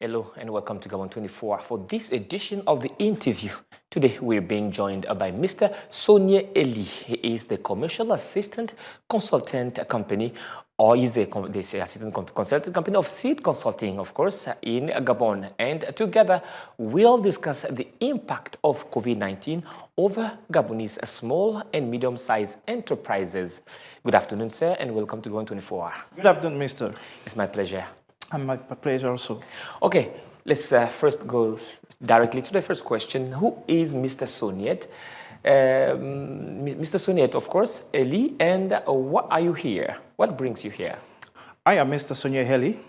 Hello and welcome to Gabon 24 for this edition of the interview. Today we're being joined by Mr. Sauniet Elie. He is the commercial assistant consultant company, or is the assistant consultant company of Seed Consulting, of course, in Gabon. And together we'll discuss the impact of COVID-19 over Gabonese small and medium-sized enterprises. Good afternoon, sir, and welcome to Gabon 24. Good afternoon, mister. It's my pleasure. And my pleasure also. Okay, let's first go directly to the first question. Who is Mr. Sauniet? Mr. Sauniet, of course, Elie, and what are you here? What brings you here? I am Mr. Sauniet Elie.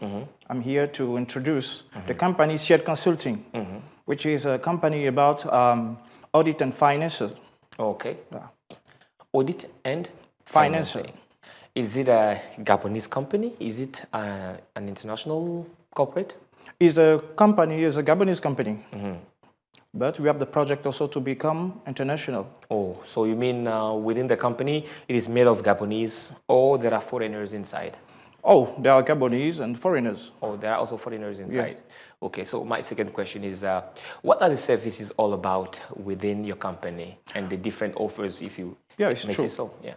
I'm here to introduce the company Seed Consulting, which is a company about audit and finances. Okay. Audit and Financing. financing. Is it a Gabonese company? Is it an international corporate? Is a Gabonese company. But we have the project also to become international. Oh, so you mean within the company, it is made of Gabonese, or there are foreigners inside? Oh, there are Gabonese and foreigners. Oh, there are also foreigners inside. Yeah. Okay, so my second question is, what are the services all about within your company and the different offers, if you may say so? Yeah.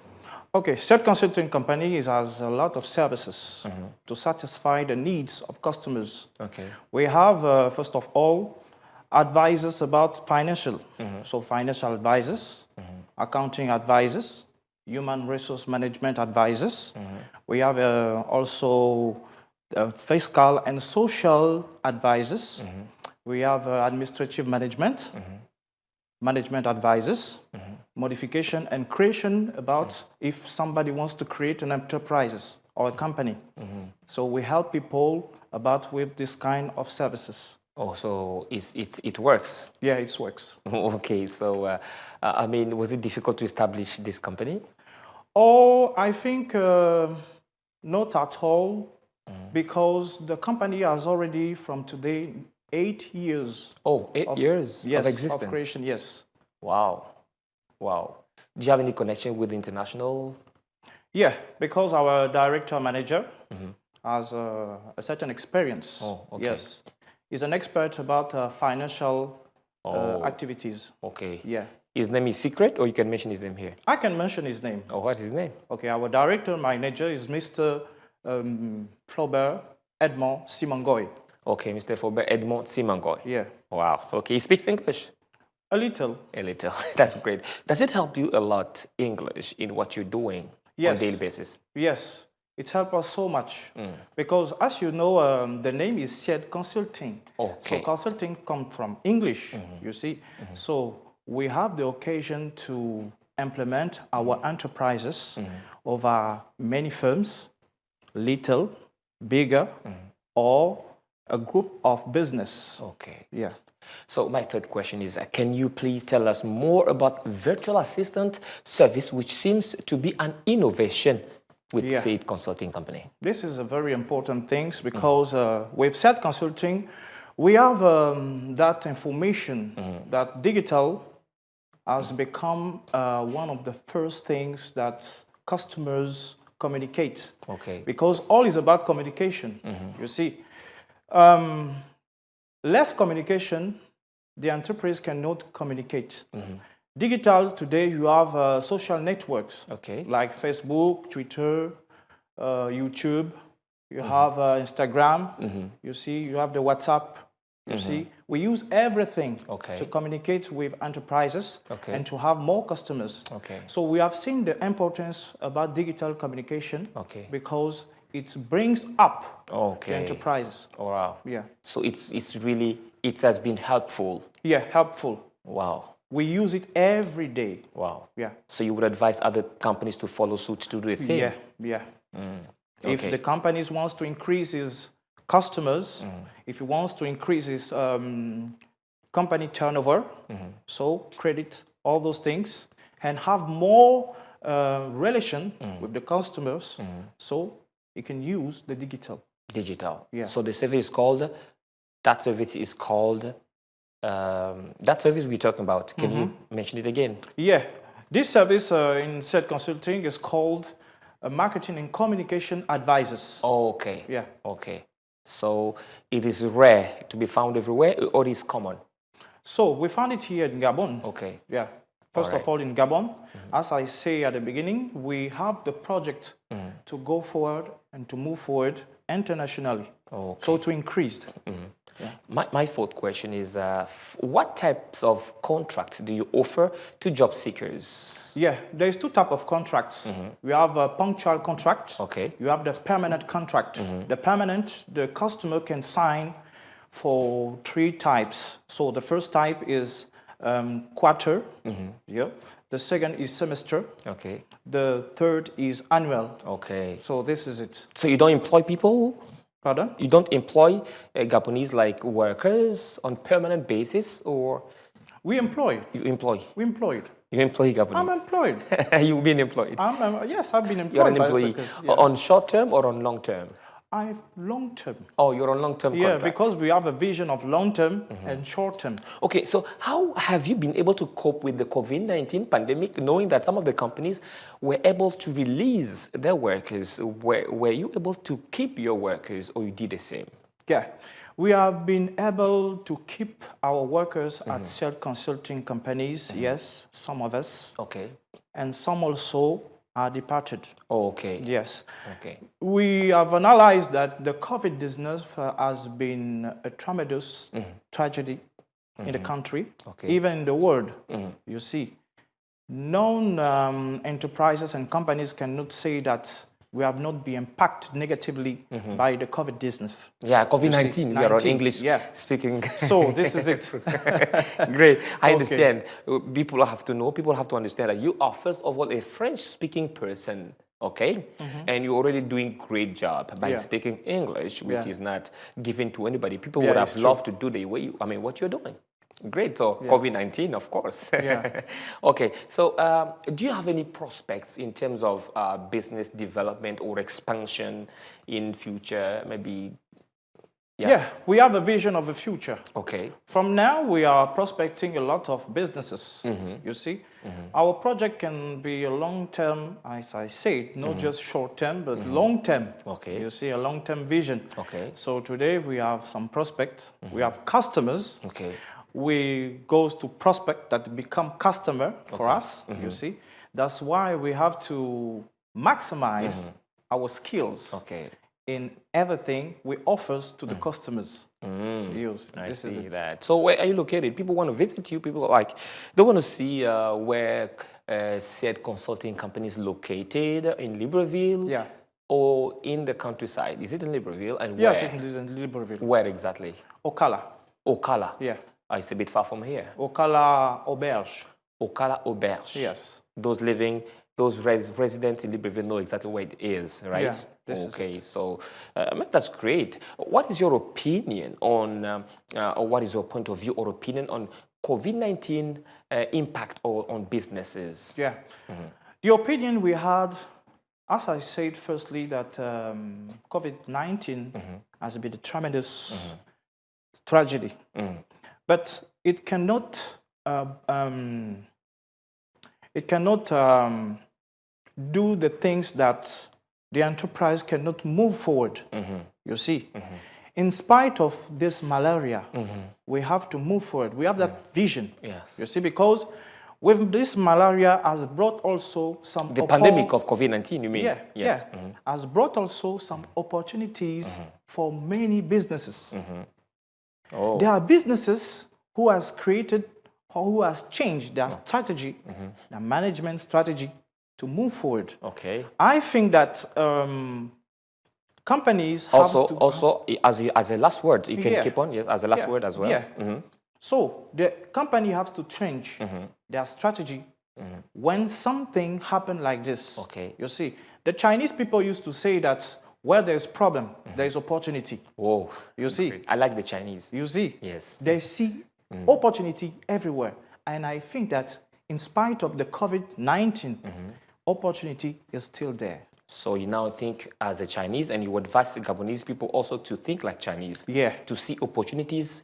Okay, Seed Consulting Company has a lot of services to satisfy the needs of customers. Okay. We have, first of all, advisors about financial. So financial advisors, accounting advisors, human resource management advisors. We have also fiscal and social advisors. We have administrative management, management advisors, modification and creation about if somebody wants to create an enterprise or a company. So we help people about with this kind of services. Oh, so it works? Yeah, it works. Okay, so I mean, was it difficult to establish this company? Oh, I think not at all, because the company has already from today 8 years. Oh, 8 years of existence? Of creation, yes. Wow. Wow. Do you have any connection with international? Yeah, because our director manager has a certain experience. Oh, okay. Yes. He's an expert about financial activities. Okay. Yeah. His name is secret, or you can mention his name here? I can mention his name. Oh, what's his name? Okay, our director manager is Mr. Flaubert Edmond Simangoy. Okay, Mr. Flaubert Edmond Simangoy. Yeah. Wow. Okay, he speaks English? A little. A little. That's great. Does it help you a lot, English, in what you're doing on a daily basis? Yes. It helps us so much. Because as you know, the name is Seed Consulting. Okay. So consulting comes from English, you see. So we have the occasion to implement our enterprises over many firms, little, bigger, or a group of business. Okay. Yeah. So my third question is, can you please tell us more about virtual assistant service, which seems to be an innovation with Seed Consulting Company? This is a very important thing because with Seed Consulting, we have that information that digital has become one of the first things that customers communicate. Okay. Because all is about communication, you see. Less communication, the enterprise cannot communicate. Digital, today you have social networks like Facebook, Twitter, YouTube, you have Instagram, you see, you have the WhatsApp, you see. We use everything to communicate with enterprises and to have more customers. So we have seen the importance about digital communication because it brings up the enterprises. Oh, wow. Yeah. So it has been helpful. Yeah, helpful. Wow. We use it every day. Wow. Yeah. So you would advise other companies to follow suit to do the same? Yeah, yeah. If the companies wants to increase its customers, if he wants to increase his company turnover, so credit all those things and have more relation with the customers, so you can use the digital. Digital. Yeah. So the service is called, that service we're talking about, can you mention it again? Yeah. This service in Seed Consulting is called Marketing and Communication Advisors. Oh, okay. Yeah. Okay. So it is rare to be found everywhere, or it is common? So we found it here in Gabon. Okay. Yeah. First All right. of all, in Gabon, as I say at the beginning, we have the project to go forward and to move forward internationally. Okay. So to increase. My fourth question is, what types of contracts do you offer to job seekers? Yeah, there's two types of contracts. We have a punctual contract. Okay. You have the permanent contract. The permanent, the customer can sign for three types. So the first type is quarter. Yeah. The second is semester. Okay. The third is annual. Okay. So this is it. So you don't employ people? Pardon? You don't employ Gabonese like workers on permanent basis, or We employ. you employ? We employed. You employ Gabonese? I'm employed. You've been employed? Yes, I've been employed. You're an by employee Circus, yeah. on short term or on long term? I'm long term. Oh, you're on long term Yeah, contract. because we have a vision of long term and short term. Okay, so how have you been able to cope with the COVID-19 pandemic, knowing that some of the companies were able to release their workers? Were you able to keep your workers, or you did the same? Yeah, we have been able to keep our workers at self-consulting companies, yes, some of us, Okay. and some also are departed. Okay. Yes. Okay. We have analyzed that the COVID business has been a tremendous tragedy in the country, Okay. even in the world. You see, known enterprises and companies cannot say that we have not been impacted negatively by the COVID business. Yeah, COVID-19, we are on 19, English yeah. speaking. So this is it. Great. I Okay. understand. People have to know, people have to understand that you are, first of all, a French-speaking person, okay? And you're already doing great job by Yeah. speaking English, which Yeah. is not given to anybody. People Yeah, would have it's true. loved to do the way you, what you're doing. Great. So COVID-19, of course. Yeah. Okay. So do you have any prospects in terms of business development or expansion in future? Maybe. Yeah, we have a vision of the future. Okay. From now, we are prospecting a lot of businesses. You see, our project can be a long-term, as I said, not just short-term, but long-term. Okay. You see, a long-term vision. Okay. So today we have some prospects. We have customers. Okay. We goes to prospect that become customer for us. You see, that's why we have to maximize our skills. Okay. In everything we offers to the customers. I This is see it. that. So where are you located? People want to visit you. People they want to see where said consulting company is located in Libreville. Yeah. Or in the countryside. Is it in Libreville, and Yes, where? it is in Libreville. Where exactly? Okala. Okala. Yeah. It's a bit far from here. Okala Auberge. Okala Auberge. Yes. Those residents in Libreville know exactly where it is, right? Yeah, this is okay, so that's great. What is your opinion on, or what is your point of view or opinion on COVID-19 impact on businesses? Yeah. The opinion we had, as I said, firstly, that COVID-19 has been a tremendous tragedy. But it cannot do the things that the enterprise cannot move forward. You see, in spite of this malaria, we have to move forward. We have that vision. Yes. You see, because with this malaria has brought also some The pandemic of COVID-19, you mean? Yeah, Yes. yeah, has brought also some opportunities for many businesses. Oh. There are businesses who has created or who has changed their strategy, their management strategy to move forward. Okay. I think that companies have to... Also, as a last word, you can Yeah. keep on, yes, as a last word as well. Yeah. So the company has to change their strategy when something happened like this. Okay. You see, the Chinese people used to say that where there's problem, there is opportunity. Whoa. You see? I like the Chinese. You see? Yes. They see opportunity everywhere. And I think that in spite of the COVID-19, opportunity is still there. So you now think as a Chinese, and you advise the Gabonese people also to think like Chinese. Yeah. To see opportunities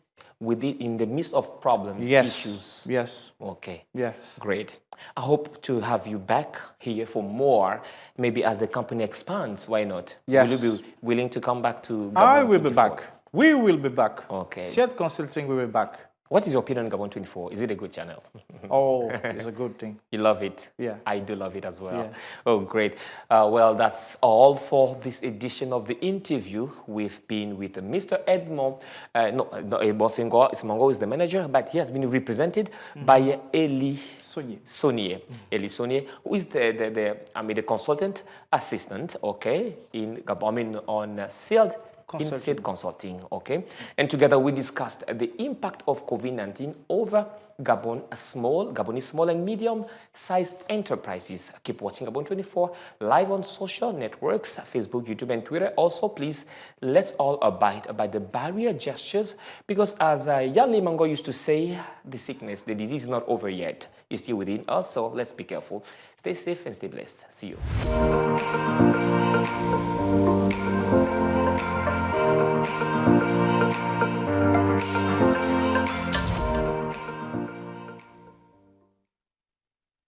in the midst of problems, Yes. issues. Yes. Okay. Yes. Great. I hope to have you back here for more. Maybe as the company expands, why not? Yes. Will you be willing to come back to Gabon I will be 24? back. We will be back. Okay. Sauniet Consulting will be back. What is your opinion on Gabon 24? Is it a good channel? Oh, it's a good thing. You love it? Yeah. I do love it as well. Yes. Oh, great. Well, that's all for this edition of the interview. We've been with Mr. Edmond. No, Edmond Simongo is the manager, but he has been represented by Elie Sauniet. Elie Sauniet, who is the consultant assistant, okay, in Gabon, on SEALD. In Consulting, okay? And together we discussed the impact of COVID-19 over Gabonese small and medium-sized enterprises. Keep watching Gabon 24 live on social networks, Facebook, YouTube, and Twitter. Also, please, let's all abide by the barrier gestures because as Yanli Mango used to say, the disease is not over yet. It's still within us, so let's be careful. Stay safe and stay blessed. See you.